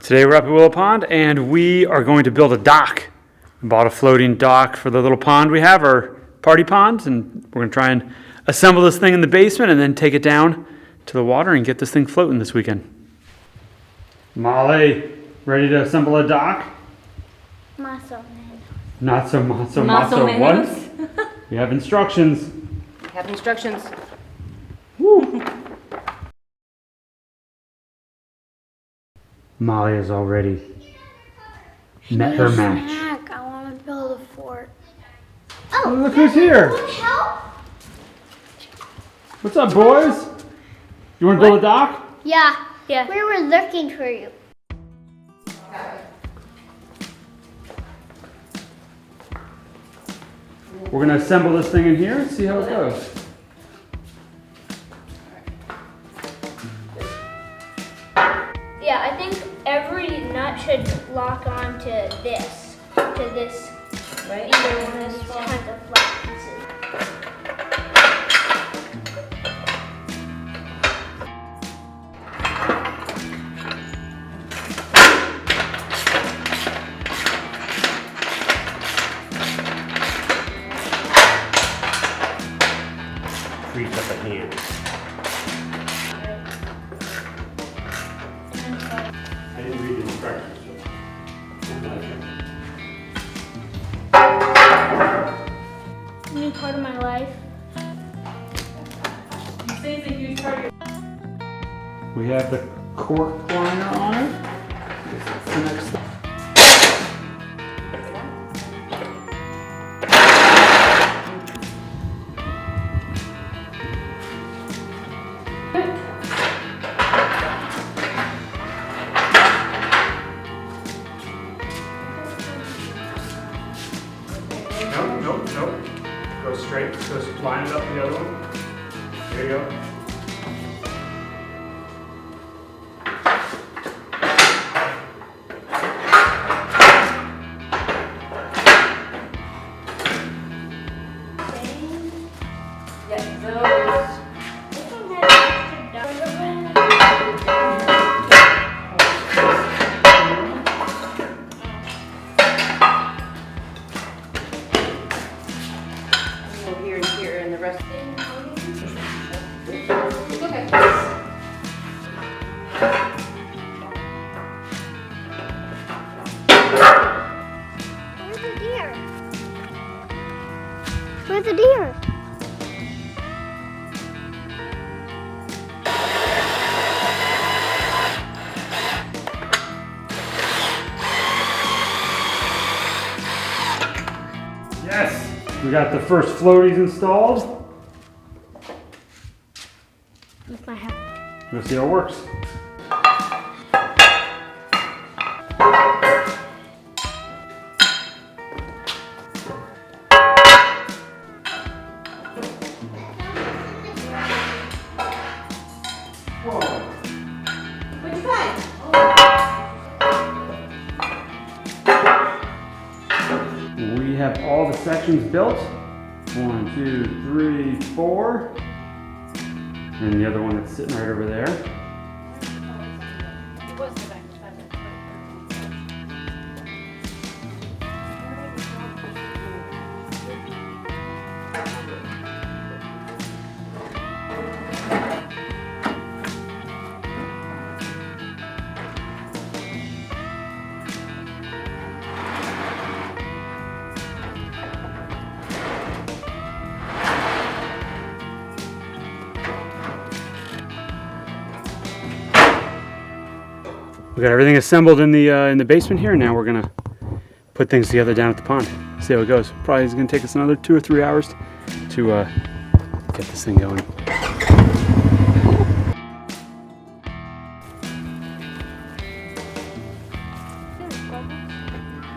Today we're up at Willow Pond and we are going to build a dock. We bought a floating dock for the little pond we have, our party pond, and we're going to try and assemble this thing in the basement and then take it down to the water and get this thing floating this weekend. Molly, ready to assemble a dock? Más o menos. Not so Más o menos. what? We have instructions. Have instructions. Woo. Molly has already met her match. Snack. I want to build a fort. Oh, look who's here. Help? What's up, boys? You want to build a dock? Yeah. We were looking for you. We're going to assemble this thing in here and see how it goes. Yeah, I think every nut should lock on to this, Right? either one of these kinds of flat pieces. Frees up a hand. I didn't read the instructions. New part of my life. You say it's a huge target. We have the cork liner on it. That's the next step. Nope. Go straight, just line it up the other one. There you go. Yeah, those. This one has extra Go here and here and the rest. Okay. Where's the deer? Where's the deer? Yes, we got the first floaties installed. With my hat. Let's see how it works. What'd you find? We have all the sections built. 1, 2, 3, 4. And the other one that's sitting right over there. We got everything assembled in the basement here. Now we're gonna put things together down at the pond. See how it goes. Probably is gonna take us another 2 or 3 hours to get this thing going.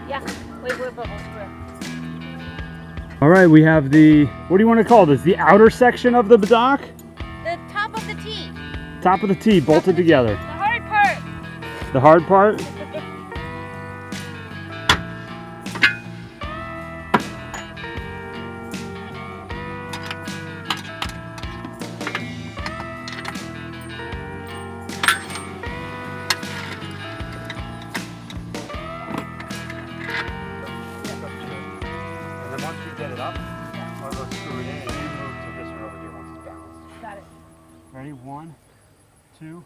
Yeah. Wait, bubbles. All right, we have the, what do you want to call this? The outer section of the dock? The top of the T. Top of the T bolted together. The hard part. The hard part? 2,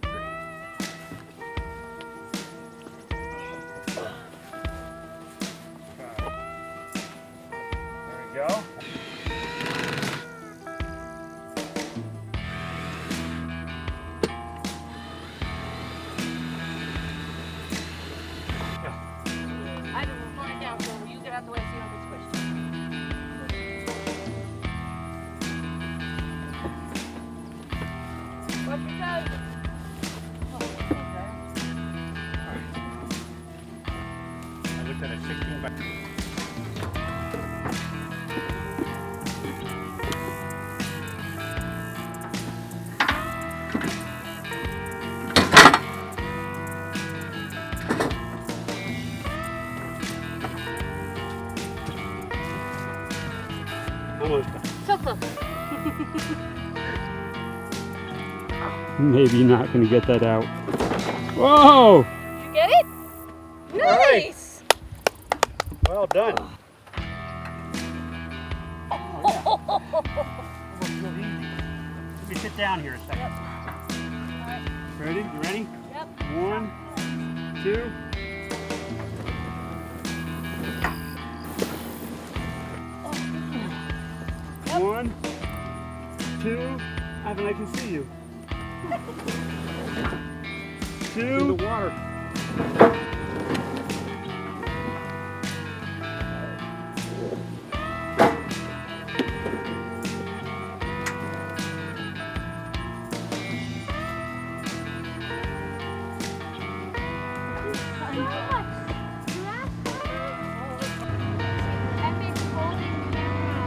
3. There we go. I don't know, find out, so you get out the way, see if it's squished. Watch your toes. I looked at a 16 by. Almost done. So close. Maybe not gonna get that out. Whoa! Did you get it? right. Nice! Well done. Let me sit down here a second. Ready? You ready? Yep. 1, 2. Yep. 1, 2. Ivan, I can see you. 2. In the water. Epic folding camera.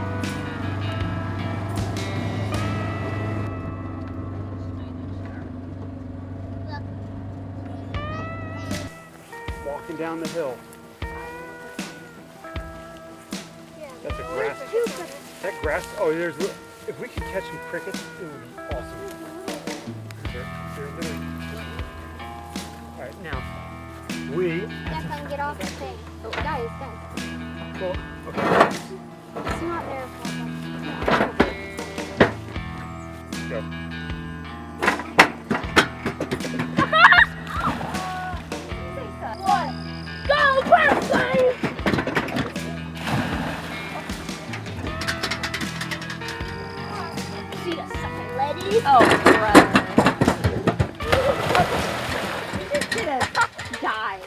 Walking down the hill. That's a grass. That grass. Oh, there's. If we could catch some crickets, it would be awesome. They're literally. All right, now we. Yeah, come get off the thing. Oh, guys. Well, okay. It's not there. Go. One. Go, Berkeley! See the sucker ladies? Oh, brother. You just did a dive.